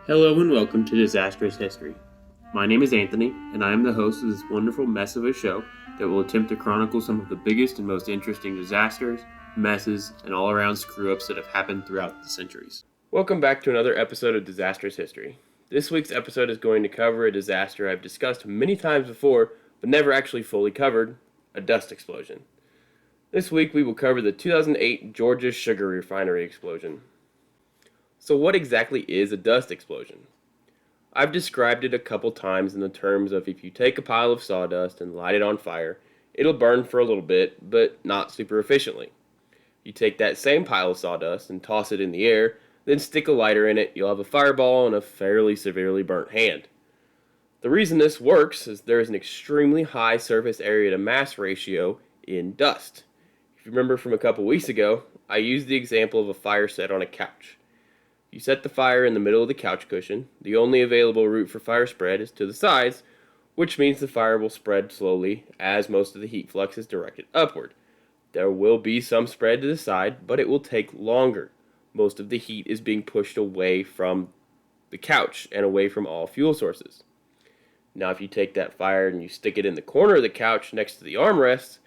Hello and welcome to Disastrous History. My name is Anthony, and I am the host of this wonderful mess of a show that will attempt to chronicle some of the biggest and most interesting disasters, messes, and all-around screw-ups that have happened throughout the centuries. Welcome back to another episode of Disastrous History. This week's episode is going to cover a disaster I've discussed many times before, but never actually fully covered, a dust explosion. This week we will cover the 2008 Georgia Sugar Refinery Explosion. So what exactly is a dust explosion? I've described it a couple times in the terms of if you take a pile of sawdust and light it on fire, it'll burn for a little bit, but not super efficiently. You take that same pile of sawdust and toss it in the air, then stick a lighter in it, you'll have a fireball and a fairly severely burnt hand. The reason this works is there is an extremely high surface area to mass ratio in dust. If you remember from a couple weeks ago, I used the example of a fire set on a couch. You set the fire in the middle of the couch cushion. The only available route for fire spread is to the sides, which means the fire will spread slowly as most of the heat flux is directed upward. There will be some spread to the side, but it will take longer. Most of the heat is being pushed away from the couch and away from all fuel sources. Now if you take that fire and you stick it in the corner of the couch next to the armrest,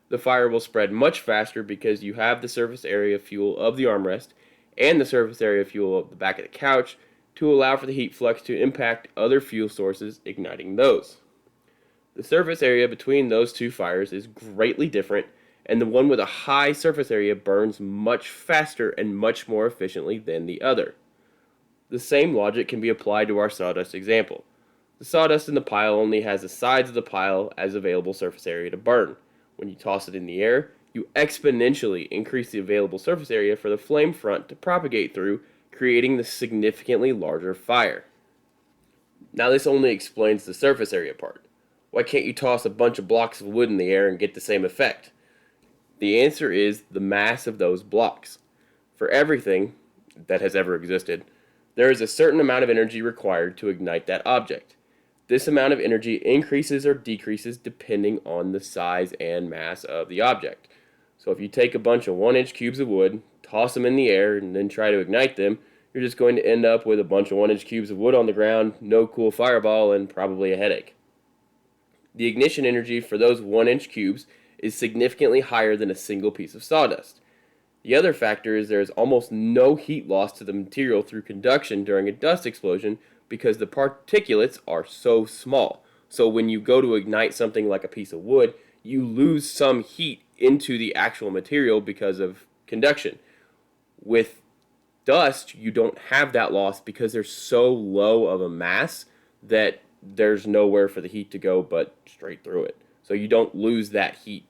the fire will spread much faster because you have the surface area fuel of the armrest and the surface area fuel of the back of the couch to allow for the heat flux to impact other fuel sources, igniting those. The surface area between those two fires is greatly different, and the one with a high surface area burns much faster and much more efficiently than the other. The same logic can be applied to our sawdust example. The sawdust in the pile only has the sides of the pile as available surface area to burn. When you toss it in the air, you exponentially increase the available surface area for the flame front to propagate through, creating the significantly larger fire. Now this only explains the surface area part. Why can't you toss a bunch of blocks of wood in the air and get the same effect? The answer is the mass of those blocks. For everything that has ever existed, there is a certain amount of energy required to ignite that object. This amount of energy increases or decreases depending on the size and mass of the object. So if you take a bunch of 1-inch cubes of wood, toss them in the air, and then try to ignite them, you're just going to end up with a bunch of 1-inch cubes of wood on the ground, no cool fireball, and probably a headache. The ignition energy for those 1-inch cubes is significantly higher than a single piece of sawdust. The other factor is there is almost no heat loss to the material through conduction during a dust explosion because the particulates are so small. So when you go to ignite something like a piece of wood, you lose some heat into the actual material because of conduction. With dust, you don't have that loss because there's so low of a mass that there's nowhere for the heat to go but straight through it. So you don't lose that heat.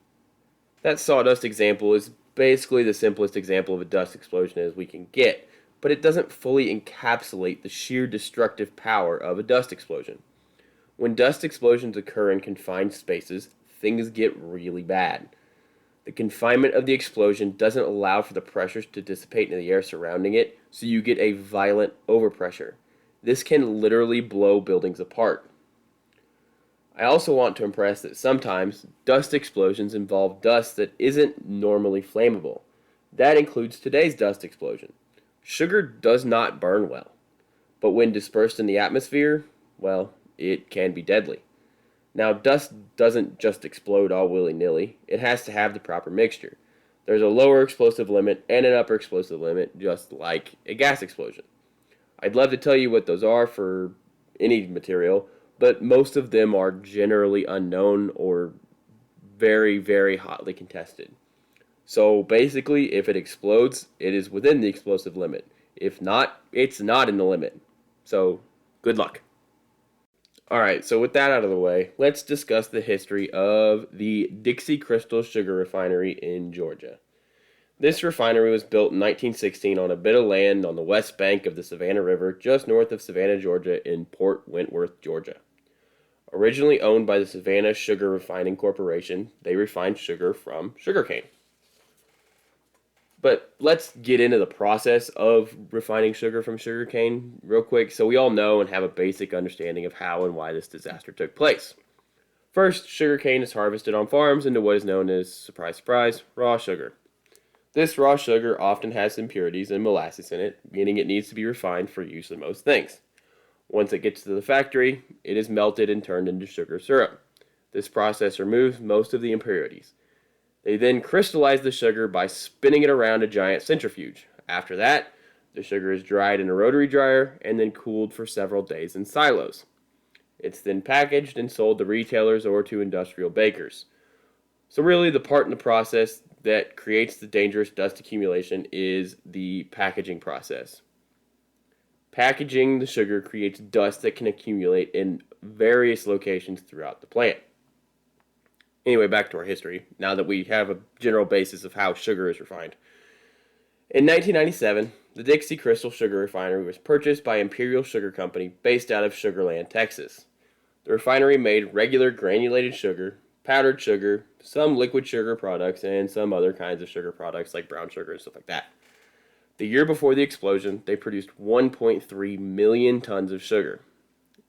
That sawdust example is basically the simplest example of a dust explosion as we can get, but it doesn't fully encapsulate the sheer destructive power of a dust explosion. When dust explosions occur in confined spaces, things get really bad. The confinement of the explosion doesn't allow for the pressures to dissipate in the air surrounding it, so you get a violent overpressure. This can literally blow buildings apart. I also want to impress that sometimes dust explosions involve dust that isn't normally flammable. That includes today's dust explosion. Sugar does not burn well, but when dispersed in the atmosphere, well, it can be deadly. Now, dust doesn't just explode all willy-nilly. It has to have the proper mixture. There's a lower explosive limit and an upper explosive limit, just like a gas explosion. I'd love to tell you what those are for any material, but most of them are generally unknown or very, very hotly contested. So basically, if it explodes, it is within the explosive limit. If not, it's not in the limit. So, good luck. Alright, so with that out of the way, let's discuss the history of the Dixie Crystal Sugar Refinery in Georgia. This refinery was built in 1916 on a bit of land on the west bank of the Savannah River just north of Savannah, Georgia in Port Wentworth, Georgia. Originally owned by the Savannah Sugar Refining Corporation, they refined sugar from sugarcane. But let's get into the process of refining sugar from sugarcane real quick so we all know and have a basic understanding of how and why this disaster took place. First, sugarcane is harvested on farms into what is known as, surprise, surprise, raw sugar. This raw sugar often has impurities and molasses in it, meaning it needs to be refined for use in most things. Once it gets to the factory, it is melted and turned into sugar syrup. This process removes most of the impurities. They then crystallize the sugar by spinning it around a giant centrifuge. After that, the sugar is dried in a rotary dryer and then cooled for several days in silos. It's then packaged and sold to retailers or to industrial bakers. So really, the part in the process that creates the dangerous dust accumulation is the packaging process. Packaging the sugar creates dust that can accumulate in various locations throughout the plant. Anyway, back to our history, now that we have a general basis of how sugar is refined. In 1997, the Dixie Crystal Sugar Refinery was purchased by Imperial Sugar Company based out of Sugar Land, Texas. The refinery made regular granulated sugar, powdered sugar, some liquid sugar products, and some other kinds of sugar products like brown sugar and stuff like that. The year before the explosion, they produced 1.3 million tons of sugar.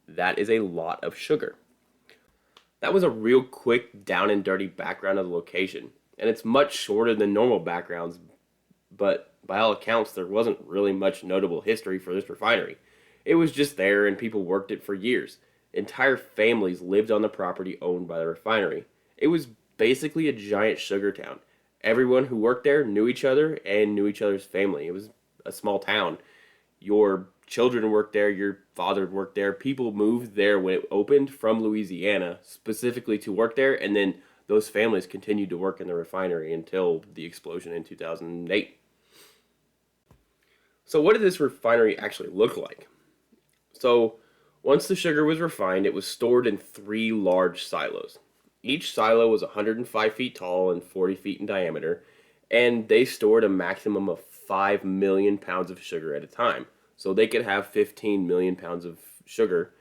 That is a lot of sugar. That was a real quick, down and dirty background of the location, and it's much shorter than normal backgrounds, but by all accounts, there wasn't really much notable history for this refinery. It was just there, and people worked it for years. Entire families lived on the property owned by the refinery. It was basically a giant sugar town. Everyone who worked there knew each other and knew each other's family. It was a small town. Your children worked there, your father worked there. People moved there when it opened from Louisiana specifically to work there, and then those families continued to work in the refinery until the explosion in 2008. So what did this refinery actually look like? So once the sugar was refined, it was stored in 3 large silos. Each silo was 105 feet tall and 40 feet in diameter, and they stored a maximum of 5 million pounds of sugar at a time. So they could have 15 million pounds of sugar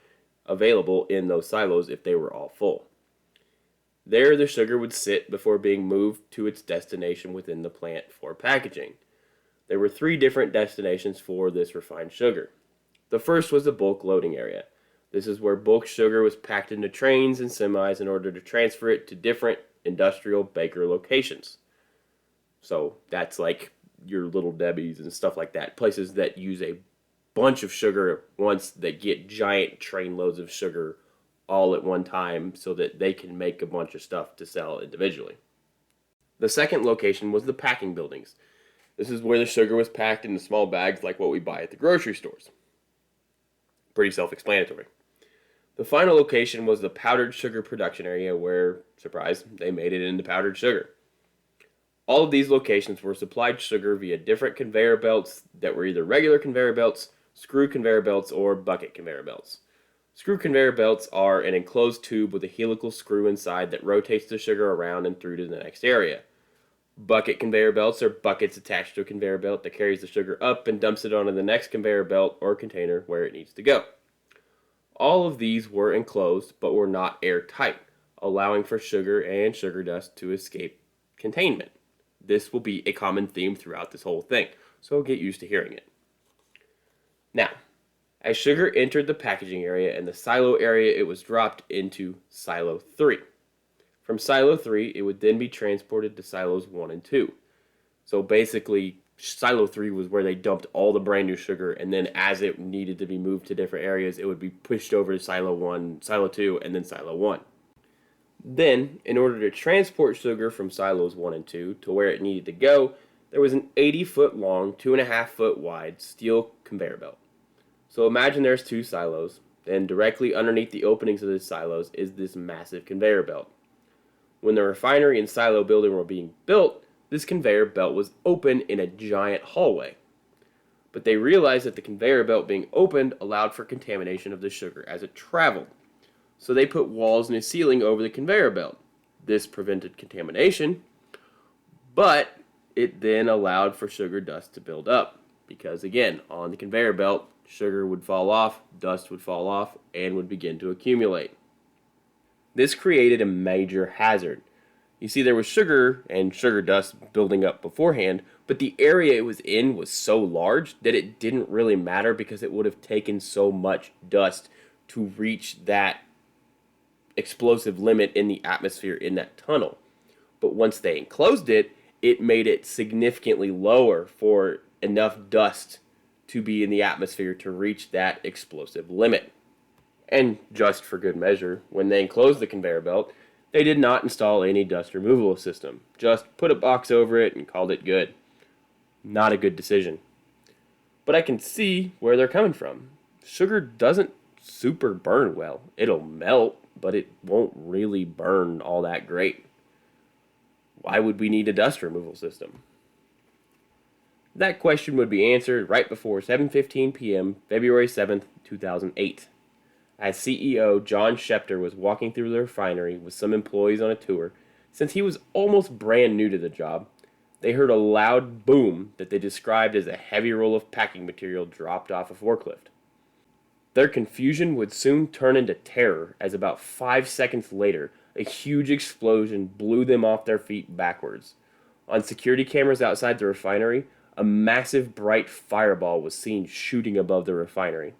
available in those silos if they were all full. There, the sugar would sit before being moved to its destination within the plant for packaging. There were 3 different destinations for this refined sugar. The first was the bulk loading area. This is where bulk sugar was packed into trains and semis in order to transfer it to different industrial baker locations. So that's like your Little Debbie's and stuff like that. Places that use a bunch of sugar at once, that get giant train loads of sugar all at one time so that they can make a bunch of stuff to sell individually. The second location was the packing buildings. This is where the sugar was packed into small bags like what we buy at the grocery stores. Pretty self-explanatory. The final location was the powdered sugar production area where, surprise, they made it into powdered sugar. All of these locations were supplied sugar via different conveyor belts that were either regular conveyor belts, screw conveyor belts, or bucket conveyor belts. Screw conveyor belts are an enclosed tube with a helical screw inside that rotates the sugar around and through to the next area. Bucket conveyor belts are buckets attached to a conveyor belt that carries the sugar up and dumps it onto the next conveyor belt or container where it needs to go. All of these were enclosed but were not airtight, allowing for sugar and sugar dust to escape containment. This will be a common theme throughout this whole thing, so get used to hearing it. Now, as sugar entered the packaging area and the silo area, it was dropped into Silo 3. From Silo 3, it would then be transported to Silos 1 and 2. So basically, Silo 3 was where they dumped all the brand new sugar, and then as it needed to be moved to different areas, it would be pushed over to Silo 1, Silo 2, and then Silo 1. Then, in order to transport sugar from Silos 1 and 2 to where it needed to go, there was an 80-foot long, 2.5-foot wide steel conveyor belt. So imagine there's 2 silos, and directly underneath the openings of the silos is this massive conveyor belt. When the refinery and silo building were being built, this conveyor belt was open in a giant hallway. But they realized that the conveyor belt being opened allowed for contamination of the sugar as it traveled. So they put walls and a ceiling over the conveyor belt. This prevented contamination, but it then allowed for sugar dust to build up. Because again, on the conveyor belt, sugar would fall off, dust would fall off, and would begin to accumulate. This created a major hazard. You see, there was sugar and sugar dust building up beforehand, but the area it was in was so large that it didn't really matter because it would have taken so much dust to reach that explosive limit in the atmosphere in that tunnel. But once they enclosed it, it made it significantly lower for enough dust to be in the atmosphere to reach that explosive limit. And just for good measure, when they enclosed the conveyor belt, they did not install any dust removal system. Just put a box over it and called it good. Not a good decision. But I can see where they're coming from. Sugar doesn't super burn well. It'll melt, but it won't really burn all that great. Why would we need a dust removal system? That question would be answered right before 7:15 p.m., February 7th, 2008. As CEO John Schefter was walking through the refinery with some employees on a tour, since he was almost brand new to the job, they heard a loud boom that they described as a heavy roll of packing material dropped off a forklift. Their confusion would soon turn into terror as about 5 seconds later, a huge explosion blew them off their feet backwards. On security cameras outside the refinery, a massive bright fireball was seen shooting above the refinery.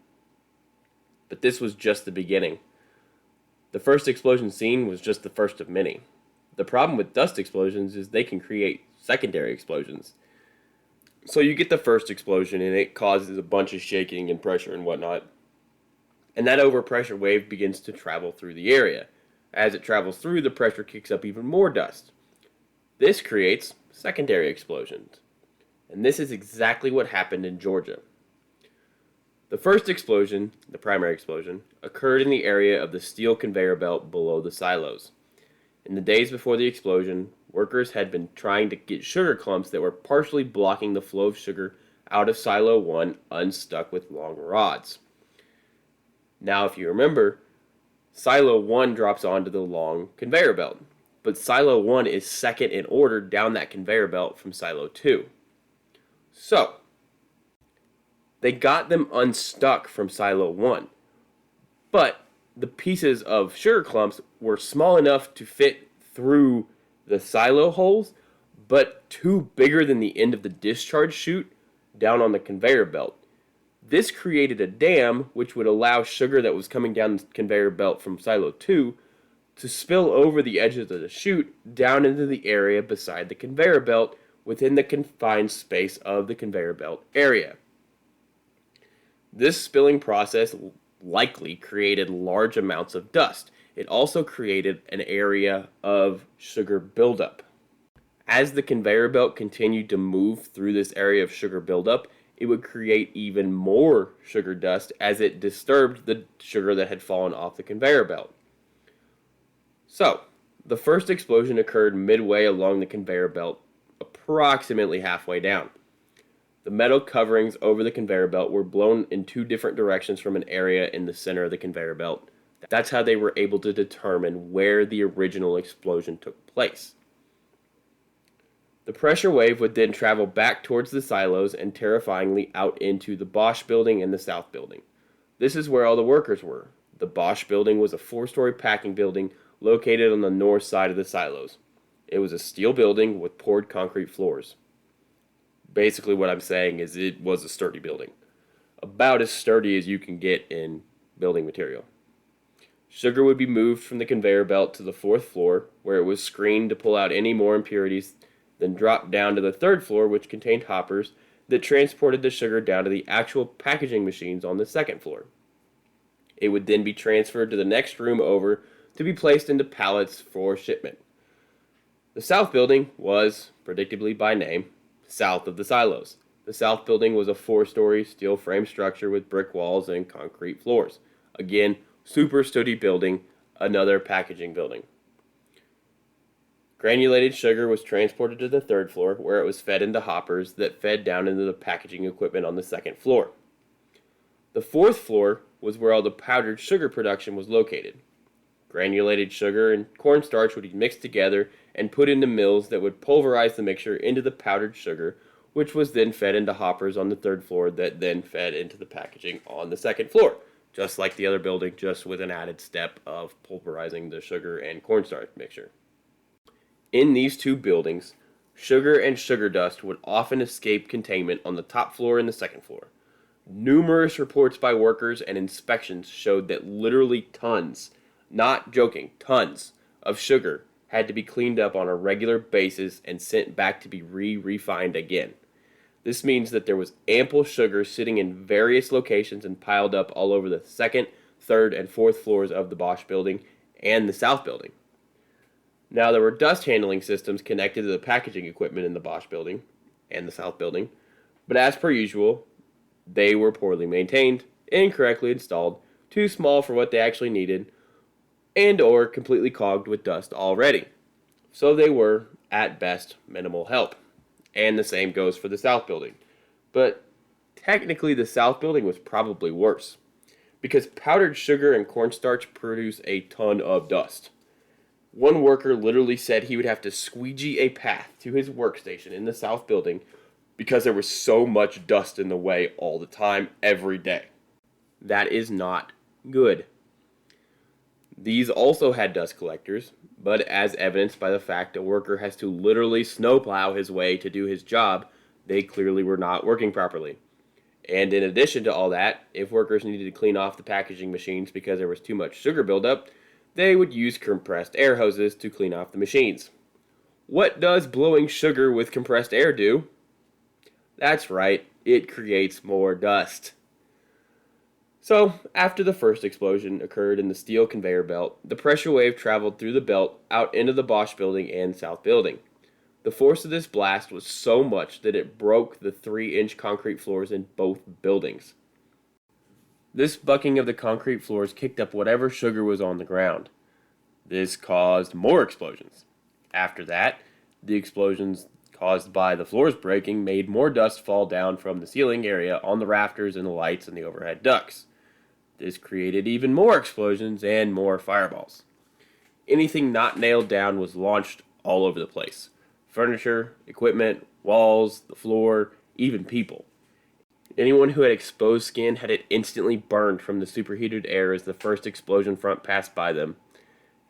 But this was just the beginning. The first explosion seen was just the first of many. The problem with dust explosions is they can create secondary explosions. So you get the first explosion and it causes a bunch of shaking and pressure and whatnot. And that overpressure wave begins to travel through the area. As it travels through, the pressure kicks up even more dust. This creates secondary explosions. And this is exactly what happened in Georgia. The first explosion, the primary explosion, occurred in the area of the steel conveyor belt below the silos. In the days before the explosion, workers had been trying to get sugar clumps that were partially blocking the flow of sugar out of silo 1 unstuck with long rods. Now, if you remember, silo 1 drops onto the long conveyor belt, but silo 1 is second in order down that conveyor belt from silo 2. So, they got them unstuck from silo 1, but the pieces of sugar clumps were small enough to fit through the silo holes, but too bigger than the end of the discharge chute down on the conveyor belt. This created a dam which would allow sugar that was coming down the conveyor belt from silo 2 to spill over the edges of the chute down into the area beside the conveyor belt within the confined space of the conveyor belt area. This spilling process likely created large amounts of dust. It also created an area of sugar buildup. As the conveyor belt continued to move through this area of sugar buildup, it would create even more sugar dust as it disturbed the sugar that had fallen off the conveyor belt. So, the first explosion occurred midway along the conveyor belt, approximately halfway down. The metal coverings over the conveyor belt were blown in 2 different directions from an area in the center of the conveyor belt. That's how they were able to determine where the original explosion took place. The pressure wave would then travel back towards the silos and terrifyingly out into the Bosch building and the South building. This is where all the workers were. The Bosch building was a 4-story packing building located on the north side of the silos. It was a steel building with poured concrete floors. Basically what I'm saying is it was a sturdy building. About as sturdy as you can get in building material. Sugar would be moved from the conveyor belt to the 4th floor, where it was screened to pull out any more impurities, then dropped down to the 3rd floor, which contained hoppers that transported the sugar down to the actual packaging machines on the 2nd floor. It would then be transferred to the next room over to be placed into pallets for shipment. The South building was, predictably by name, south of the silos. The South building was a 4-story steel frame structure with brick walls and concrete floors. Again, super sturdy building, another packaging building. Granulated sugar was transported to the 3rd floor, where it was fed into hoppers that fed down into the packaging equipment on the 2nd floor. The 4th floor was where all the powdered sugar production was located. Granulated sugar and cornstarch would be mixed together and put into mills that would pulverize the mixture into the powdered sugar, which was then fed into hoppers on the 3rd floor that then fed into the packaging on the 2nd floor. Just like the other building, just with an added step of pulverizing the sugar and cornstarch mixture. In these 2 buildings, sugar and sugar dust would often escape containment on the top floor and the 2nd floor. Numerous reports by workers and inspections showed that literally tons, not joking, tons of sugar had to be cleaned up on a regular basis and sent back to be re-refined again. This means that there was ample sugar sitting in various locations and piled up all over the second, third, and fourth floors of the Bosch building and the South building. Now, there were dust handling systems connected to the packaging equipment in the Bosch building and the South building, but as per usual, they were poorly maintained, incorrectly installed, too small for what they actually needed, and or completely clogged with dust already. So they were, at best, minimal help. And the same goes for the South building. But technically the South building was probably worse, because powdered sugar and cornstarch produce a ton of dust. One worker literally said he would have to squeegee a path to his workstation in the South building because there was so much dust in the way all the time, every day. That is not good. These also had dust collectors, but as evidenced by the fact a worker has to literally snowplow his way to do his job, they clearly were not working properly. And in addition to all that, if workers needed to clean off the packaging machines because there was too much sugar buildup, they would use compressed air hoses to clean off the machines. What does blowing sugar with compressed air do? That's right, it creates more dust. So, after the first explosion occurred in the steel conveyor belt, the pressure wave traveled through the belt out into the Bosch building and South building. The force of this blast was so much that it broke the 3-inch concrete floors in both buildings. This bucking of the concrete floors kicked up whatever sugar was on the ground. This caused more explosions. After that, the explosions caused by the floors breaking made more dust fall down from the ceiling area on the rafters and the lights and the overhead ducts. This created even more explosions and more fireballs. Anything not nailed down was launched all over the place. Furniture, equipment, walls, the floor, even people. Anyone who had exposed skin had it instantly burned from the superheated air as the first explosion front passed by them,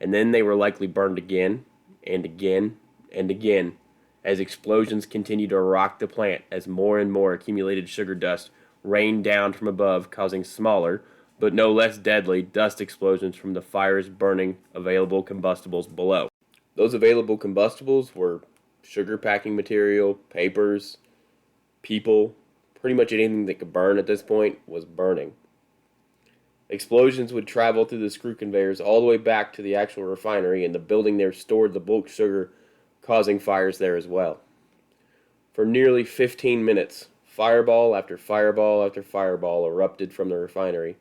and then they were likely burned again, and again, and again, as explosions continued to rock the plant as more and more accumulated sugar dust rained down from above, causing smaller, but no less deadly, dust explosions from the fires burning available combustibles below. Those available combustibles were sugar packing material, papers, people. Pretty much anything that could burn at this point was burning. Explosions would travel through the screw conveyors all the way back to the actual refinery, and the building there stored the bulk sugar, causing fires there as well. For nearly 15 minutes, fireball after fireball after fireball erupted from the refinery.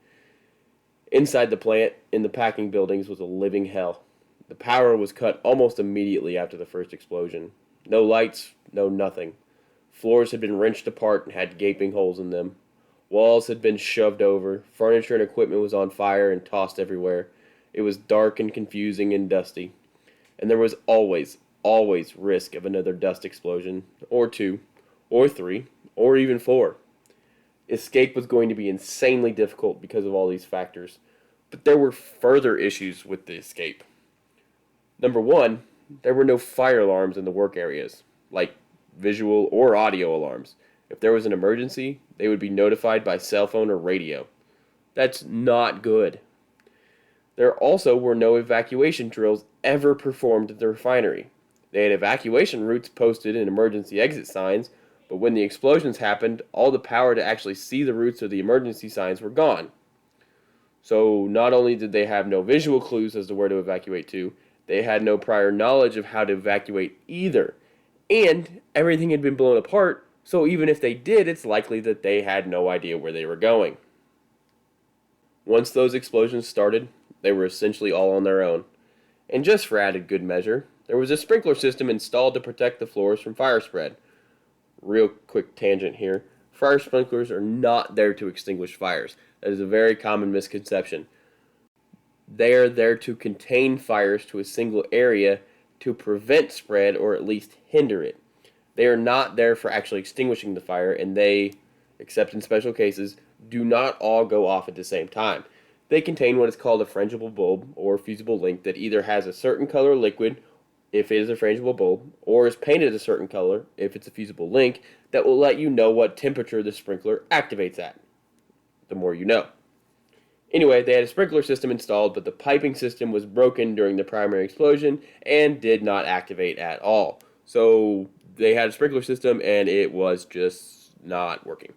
Inside the plant, in the packing buildings, was a living hell. The power was cut almost immediately after the first explosion. No lights, no nothing. Floors had been wrenched apart and had gaping holes in them. Walls had been shoved over. Furniture and equipment was on fire and tossed everywhere. It was dark and confusing and dusty. And there was always risk of another dust explosion, or 2, or 3, or even 4. Escape was going to be insanely difficult because of all these factors. But there were further issues with the escape. Number 1, there were no fire alarms in the work areas, like visual or audio alarms. If there was an emergency, they would be notified by cell phone or radio. That's not good. There also were no evacuation drills ever performed at the refinery. They had evacuation routes posted and emergency exit signs, but when the explosions happened, all the power to actually see the routes of the emergency signs were gone. So not only did they have no visual clues as to where to evacuate to, they had no prior knowledge of how to evacuate either. And everything had been blown apart, so even if they did, it's likely that they had no idea where they were going. Once those explosions started, they were essentially all on their own. And just for added good measure, there was a sprinkler system installed to protect the floors from fire spread. Real quick tangent here. Fire sprinklers are not there to extinguish fires. That is a very common misconception. They are there to contain fires to a single area to prevent spread or at least hinder it. They are not there for actually extinguishing the fire, and they, except in special cases, do not all go off at the same time. They contain what is called a frangible bulb or fusible link that either has a certain color liquid if it is a frangible bulb, or is painted a certain color if it's a fusible link that will let you know what temperature the sprinkler activates at. The more you know. Anyway, they had a sprinkler system installed, but the piping system was broken during the primary explosion and did not activate at all. So they had a sprinkler system and it was just not working.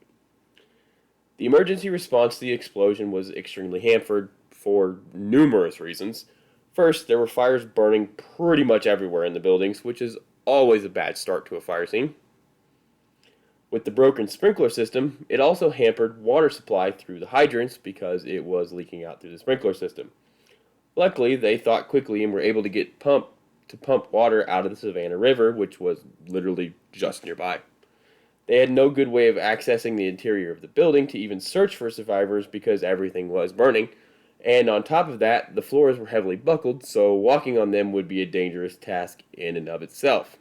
The emergency response to the explosion was extremely hampered for numerous reasons. First, there were fires burning pretty much everywhere in the buildings, which is always a bad start to a fire scene. With the broken sprinkler system, it also hampered water supply through the hydrants because it was leaking out through the sprinkler system. Luckily, they thought quickly and were able to get pump water out of the Savannah River, which was literally just nearby. They had no good way of accessing the interior of the building to even search for survivors because everything was burning, and on top of that, the floors were heavily buckled, so walking on them would be a dangerous task in and of itself.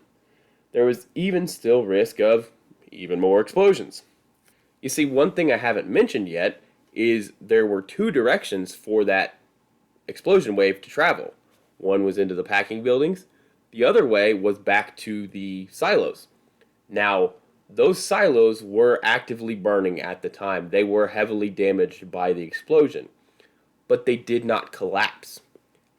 There was even still risk of even more explosions. You see, one thing I haven't mentioned yet is there were two directions for that explosion wave to travel. One was into the packing buildings, the other way was back to the silos. Now, those silos were actively burning at the time. They were heavily damaged by the explosion, but they did not collapse.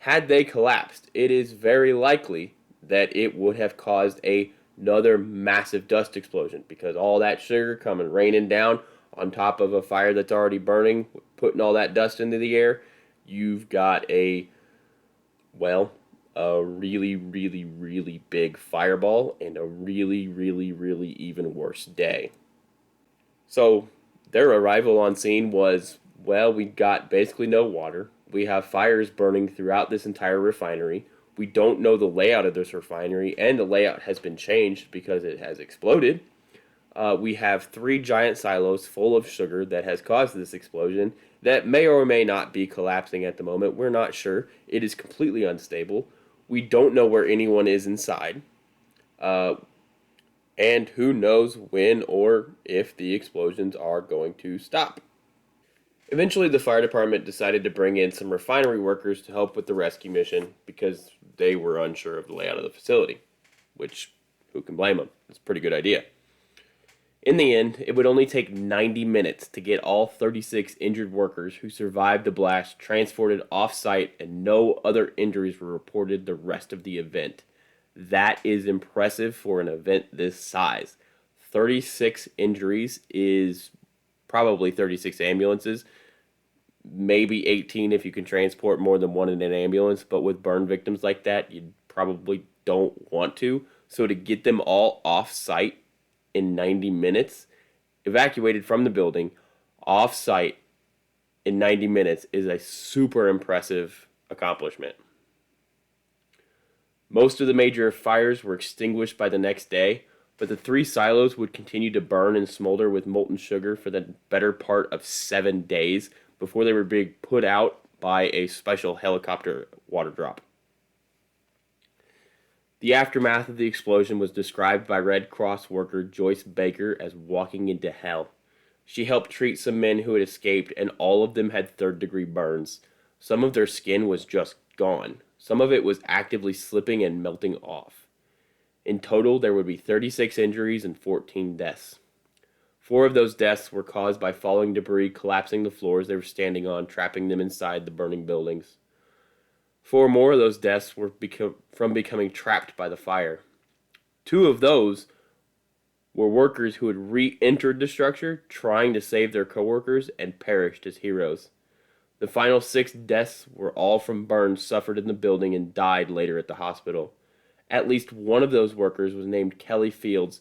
Had they collapsed, it is very likely that it would have caused another massive dust explosion because all that sugar coming raining down on top of a fire that's already burning, putting all that dust into the air, you've got a really, really, really big fireball and a really, really, really even worse day. So their arrival on scene was, we got basically no water. We have fires burning throughout this entire refinery. We don't know the layout of this refinery, and the layout has been changed because it has exploded. We have 3 giant silos full of sugar that has caused this explosion that may or may not be collapsing at the moment. We're not sure. It is completely unstable. We don't know where anyone is inside. And who knows when or if the explosions are going to stop. Eventually, the fire department decided to bring in some refinery workers to help with the rescue mission because they were unsure of the layout of the facility, which, who can blame them? It's a pretty good idea. In the end, it would only take 90 minutes to get all 36 injured workers who survived the blast transported off-site, and no other injuries were reported the rest of the event. That is impressive for an event this size. 36 injuries is probably 36 ambulances, maybe 18 if you can transport more than one in an ambulance, but with burn victims like that, you probably don't want to. So to get them all off-site in 90 minutes, evacuated from the building, off-site in 90 minutes is a super impressive accomplishment. Most of the major fires were extinguished by the next day, but the 3 silos would continue to burn and smolder with molten sugar for the better part of 7 days before they were being put out by a special helicopter water drop. The aftermath of the explosion was described by Red Cross worker Joyce Baker as walking into hell. She helped treat some men who had escaped, and all of them had third-degree burns. Some of their skin was just gone. Some of it was actively slipping and melting off. In total, there would be 36 injuries and 14 deaths. 4 of those deaths were caused by falling debris collapsing the floors they were standing on, trapping them inside the burning buildings. 4 more of those deaths were from becoming trapped by the fire. 2 of those were workers who had re-entered the structure trying to save their coworkers and perished as heroes. The final 6 deaths were all from burns suffered in the building and died later at the hospital. At least one of those workers was named Kelly Fields,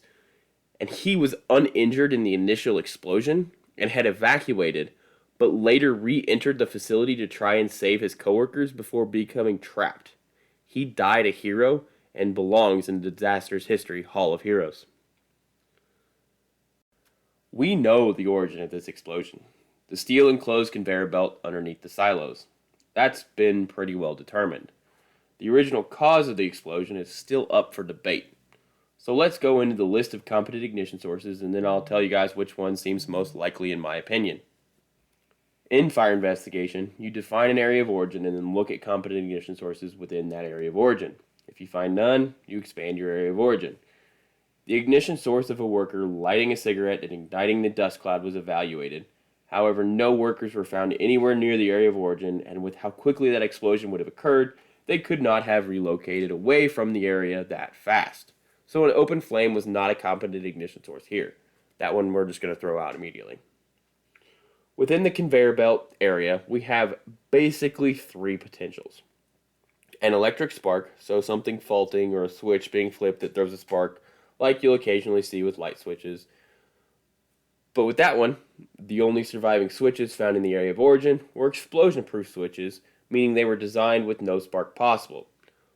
and he was uninjured in the initial explosion and had evacuated, but later re-entered the facility to try and save his coworkers before becoming trapped. He died a hero and belongs in the Disaster's History Hall of Heroes. We know the origin of this explosion. The steel enclosed conveyor belt underneath the silos. That's been pretty well determined. The original cause of the explosion is still up for debate. So let's go into the list of competent ignition sources, and then I'll tell you guys which one seems most likely in my opinion. In fire investigation, you define an area of origin and then look at competent ignition sources within that area of origin. If you find none, you expand your area of origin. The ignition source of a worker lighting a cigarette and igniting the dust cloud was evaluated. However, no workers were found anywhere near the area of origin, and with how quickly that explosion would have occurred, they could not have relocated away from the area that fast. So an open flame was not a competent ignition source here. That one we're just going to throw out immediately. Within the conveyor belt area, we have basically three potentials. An electric spark, so something faulting or a switch being flipped that throws a spark, like you'll occasionally see with light switches. But with that one, the only surviving switches found in the area of origin were explosion-proof switches, meaning they were designed with no spark possible.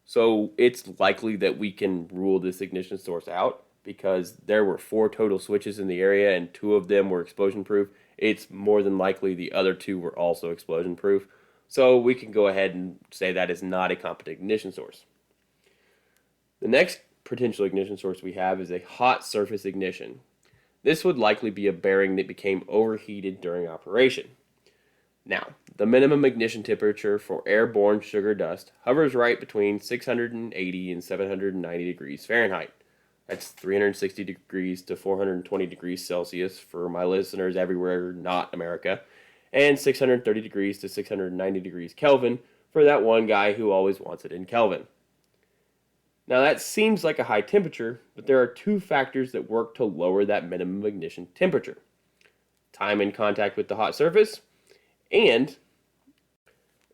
So it's likely that we can rule this ignition source out because there were 4 total switches in the area and 2 of them were explosion-proof. It's more than likely the other 2 were also explosion-proof. So we can go ahead and say that is not a competent ignition source. The next potential ignition source we have is a hot surface ignition. This would likely be a bearing that became overheated during operation. Now, the minimum ignition temperature for airborne sugar dust hovers right between 680 and 790 degrees Fahrenheit. That's 360 degrees to 420 degrees Celsius for my listeners everywhere not America, and 630 degrees to 690 degrees Kelvin for that one guy who always wants it in Kelvin. Now that seems like a high temperature, but there are 2 factors that work to lower that minimum ignition temperature. Time in contact with the hot surface, and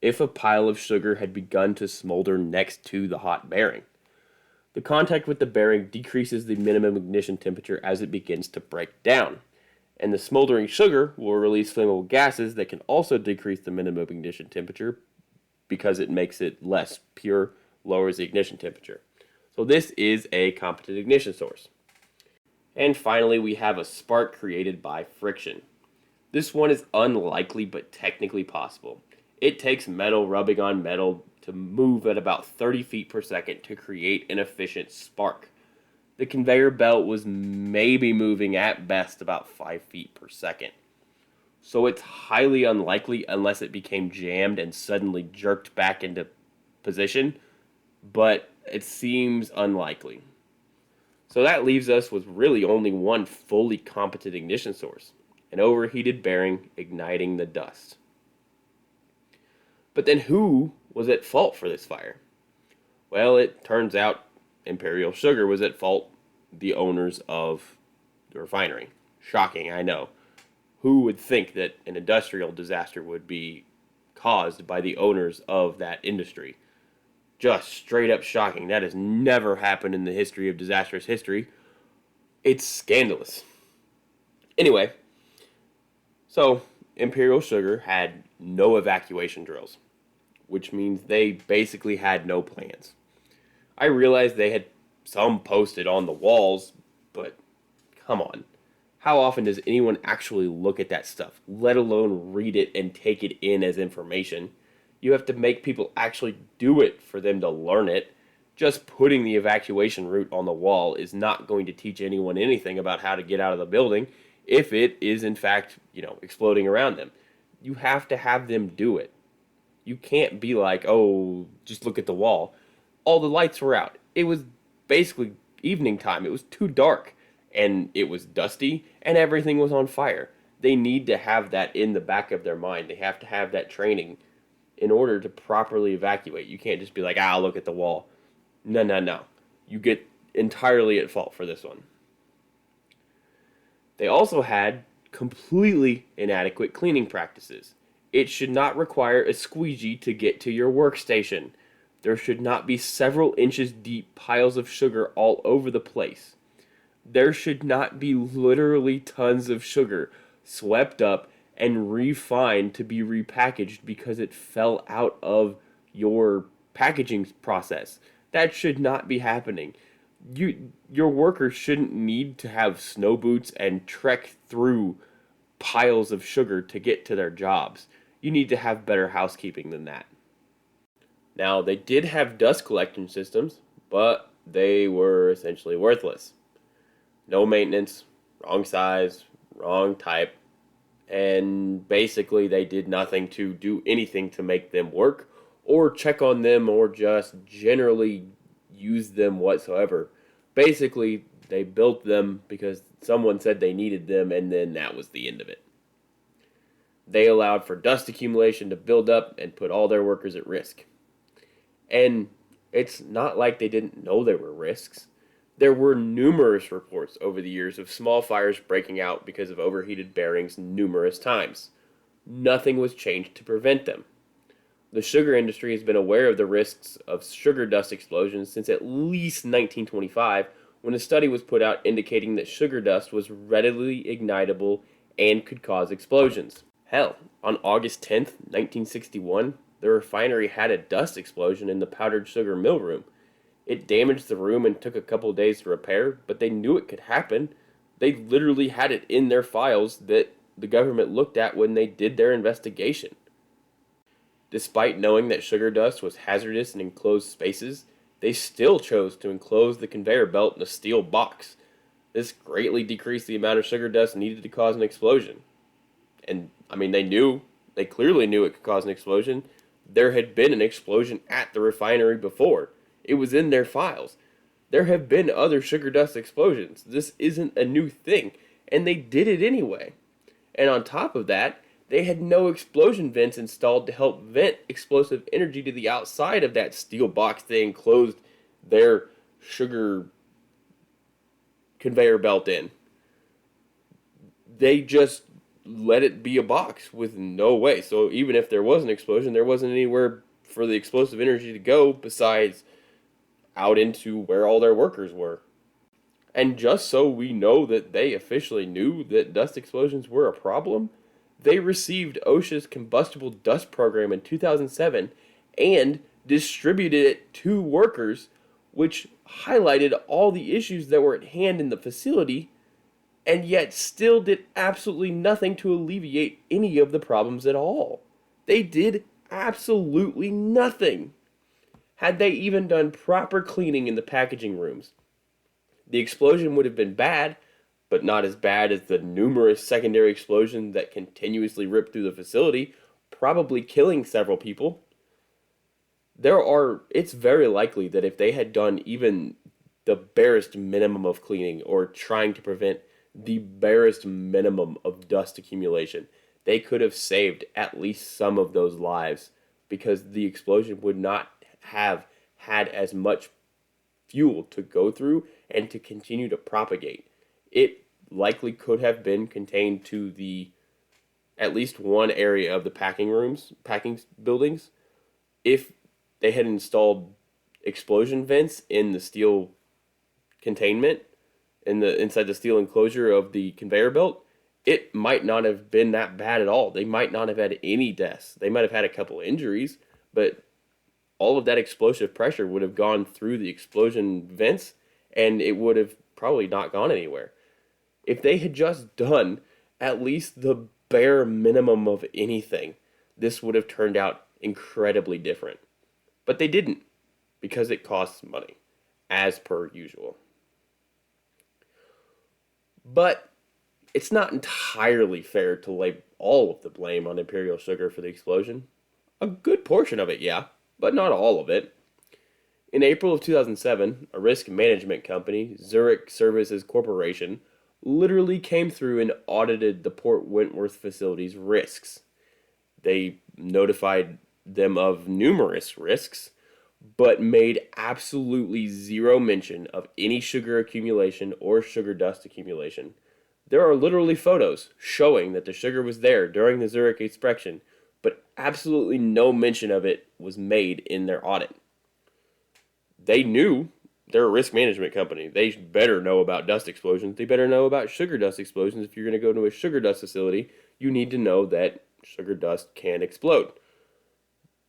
if a pile of sugar had begun to smolder next to the hot bearing. The contact with the bearing decreases the minimum ignition temperature as it begins to break down, and the smoldering sugar will release flammable gases that can also decrease the minimum ignition temperature because it makes it less pure, lowers the ignition temperature. So this is a competent ignition source. And finally, we have a spark created by friction. This one is unlikely but technically possible. It takes metal rubbing on metal to move at about 30 feet per second to create an efficient spark. The conveyor belt was maybe moving at best about 5 feet per second. So it's highly unlikely unless it became jammed and suddenly jerked back into position, but it seems unlikely. So that leaves us with really only one fully competent ignition source, an overheated bearing igniting the dust. But then who was at fault for this fire? Well, it turns out Imperial Sugar was at fault, the owners of the refinery. Shocking, I know. Who would think that an industrial disaster would be caused by the owners of that industry? Just straight up shocking. That has never happened in the history of disastrous history. It's scandalous. Anyway, so Imperial Sugar had no evacuation drills, which means they basically had no plans. I realized they had some posted on the walls, but come on. How often does anyone actually look at that stuff, let alone read it and take it in as information? You have to make people actually do it for them to learn it. Just putting the evacuation route on the wall is not going to teach anyone anything about how to get out of the building if it is in fact, exploding around them. You have to have them do it. You can't be like, oh, just look at the wall. All the lights were out. It was basically evening time. It was too dark, and it was dusty, and everything was on fire. They need to have that in the back of their mind. They have to have that training in order to properly evacuate. You can't just be like, I'll look at the wall. No. You get entirely at fault for this one. They also had completely inadequate cleaning practices. It should not require a squeegee to get to your workstation. There should not be several inches deep piles of sugar all over the place. There should not be literally tons of sugar swept up and refined to be repackaged because it fell out of your packaging process. That should not be happening. Your workers shouldn't need to have snow boots and trek through piles of sugar to get to their jobs. You need to have better housekeeping than that. Now, they did have dust collection systems, but they were essentially worthless. No maintenance, wrong size, wrong type, and basically they did nothing to do anything to make them work or check on them or just generally use them whatsoever. Basically, they built them because someone said they needed them, and then that was the end of it. They allowed for dust accumulation to build up and put all their workers at risk. And it's not like they didn't know there were risks. There were numerous reports over the years of small fires breaking out because of overheated bearings numerous times. Nothing was changed to prevent them. The sugar industry has been aware of the risks of sugar dust explosions since at least 1925, when a study was put out indicating that sugar dust was readily ignitable and could cause explosions. Hell, on August 10th, 1961, the refinery had a dust explosion in the powdered sugar mill room. It damaged the room and took a couple of days to repair, but they knew it could happen. They literally had it in their files that the government looked at when they did their investigation. Despite knowing that sugar dust was hazardous in enclosed spaces, they still chose to enclose the conveyor belt in a steel box. This greatly decreased the amount of sugar dust needed to cause an explosion. And, they clearly knew it could cause an explosion. There had been an explosion at the refinery before. It was in their files. There have been other sugar dust explosions. This isn't a new thing, and they did it anyway. And on top of that, they had no explosion vents installed to help vent explosive energy to the outside of that steel box they enclosed their sugar conveyor belt in. They just let it be a box with no way. So even if there was an explosion, there wasn't anywhere for the explosive energy to go besides out into where all their workers were. And just so we know that they officially knew that dust explosions were a problem, they received OSHA's combustible dust program in 2007 and distributed it to workers, which highlighted all the issues that were at hand in the facility, and yet still did absolutely nothing to alleviate any of the problems at all. They did absolutely nothing. Had they even done proper cleaning in the packaging rooms, the explosion would have been bad, but not as bad as the numerous secondary explosions that continuously ripped through the facility, probably killing several people. It's very likely that if they had done even the barest minimum of cleaning or trying to prevent the barest minimum of dust accumulation, they could have saved at least some of those lives, because the explosion would not have had as much fuel to go through and to continue to propagate. It likely could have been contained to the at least one area of the packing buildings, if they had installed explosion vents in the steel containment inside the steel enclosure of the conveyor belt. It might not have been that bad at all. They might not have had any deaths. They might have had a couple injuries, but all of that explosive pressure would have gone through the explosion vents, and it would have probably not gone anywhere. If they had just done at least the bare minimum of anything, this would have turned out incredibly different. But they didn't, because it costs money, as per usual. But it's not entirely fair to lay all of the blame on Imperial Sugar for the explosion. A good portion of it, yeah, but not all of it. In April of 2007, a risk management company, Zurich Services Corporation, literally came through and audited the Port Wentworth facility's risks. They notified them of numerous risks, but made absolutely zero mention of any sugar accumulation or sugar dust accumulation. There are literally photos showing that the sugar was there during the Zurich inspection, but absolutely no mention of it was made in their audit. They knew. They're a risk management company. They better know about dust explosions. They better know about sugar dust explosions. If you're going to go to a sugar dust facility, you need to know that sugar dust can explode.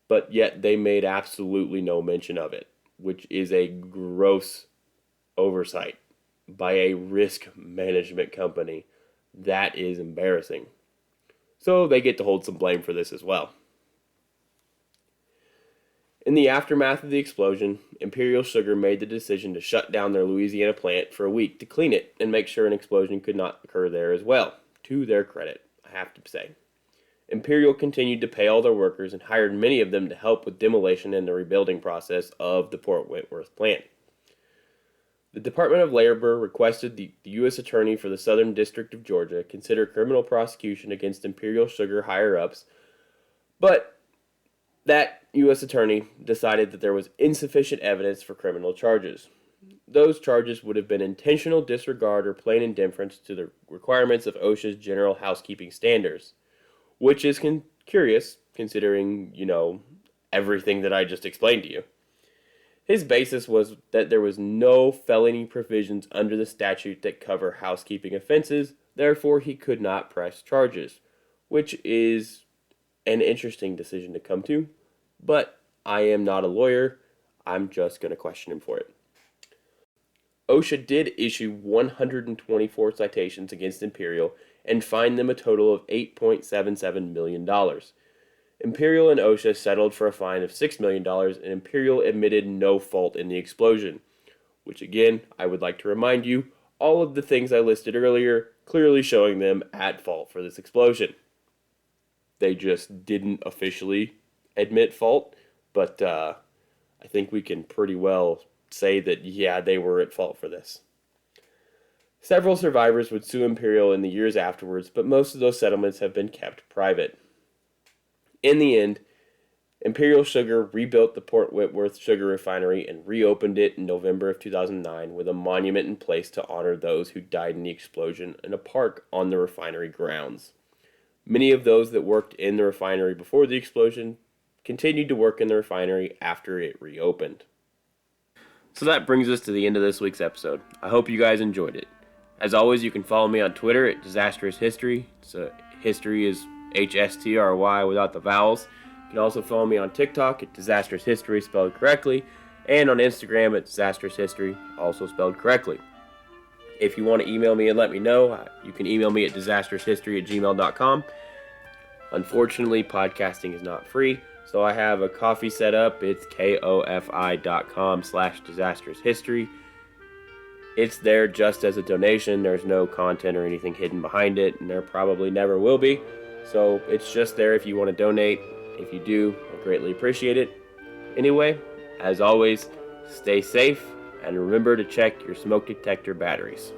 But yet they made absolutely no mention of it, which is a gross oversight by a risk management company. That is embarrassing. So they get to hold some blame for this as well. In the aftermath of the explosion, Imperial Sugar made the decision to shut down their Louisiana plant for a week to clean it and make sure an explosion could not occur there as well. To their credit, I have to say. Imperial continued to pay all their workers and hired many of them to help with demolition and the rebuilding process of the Port Wentworth plant. The Department of Labor requested the U.S. Attorney for the Southern District of Georgia consider criminal prosecution against Imperial Sugar higher-ups, but that U.S. Attorney decided that there was insufficient evidence for criminal charges. those charges would have been intentional disregard or plain indifference to the requirements of OSHA's general housekeeping standards, which is curious considering, everything that I just explained to you. His basis was that there was no felony provisions under the statute that cover housekeeping offenses, therefore he could not press charges, which is an interesting decision to come to, but I am not a lawyer. I'm just going to question him for it. OSHA did issue 124 citations against Imperial and fined them a total of $8.77 million. Imperial and OSHA settled for a fine of $6 million, and Imperial admitted no fault in the explosion, which again, I would like to remind you, all of the things I listed earlier clearly showing them at fault for this explosion. They just didn't officially admit fault, but I think we can pretty well say that, yeah, they were at fault for this. Several survivors would sue Imperial in the years afterwards, but most of those settlements have been kept private. In the end, Imperial Sugar rebuilt the Port Whitworth Sugar Refinery and reopened it in November of 2009 with a monument in place to honor those who died in the explosion in a park on the refinery grounds. Many of those that worked in the refinery before the explosion continued to work in the refinery after it reopened. So that brings us to the end of this week's episode. I hope you guys enjoyed it. As always, you can follow me on Twitter at Disastrous History. So history is HSTRY without the vowels. You can also follow me on TikTok at Disastrous History spelled correctly, and on Instagram at Disastrous History, also spelled correctly. If you want to email me and let me know, you can email me at disastroushistory@gmail.com. Unfortunately, podcasting is not free, so I have a coffee set up. It's kofi.com/disastroushistory. It's there just as a donation. There's no content or anything hidden behind it, and there probably never will be. So it's just there if you want to donate. If you do, I greatly appreciate it. Anyway, as always, stay safe and remember to check your smoke detector batteries.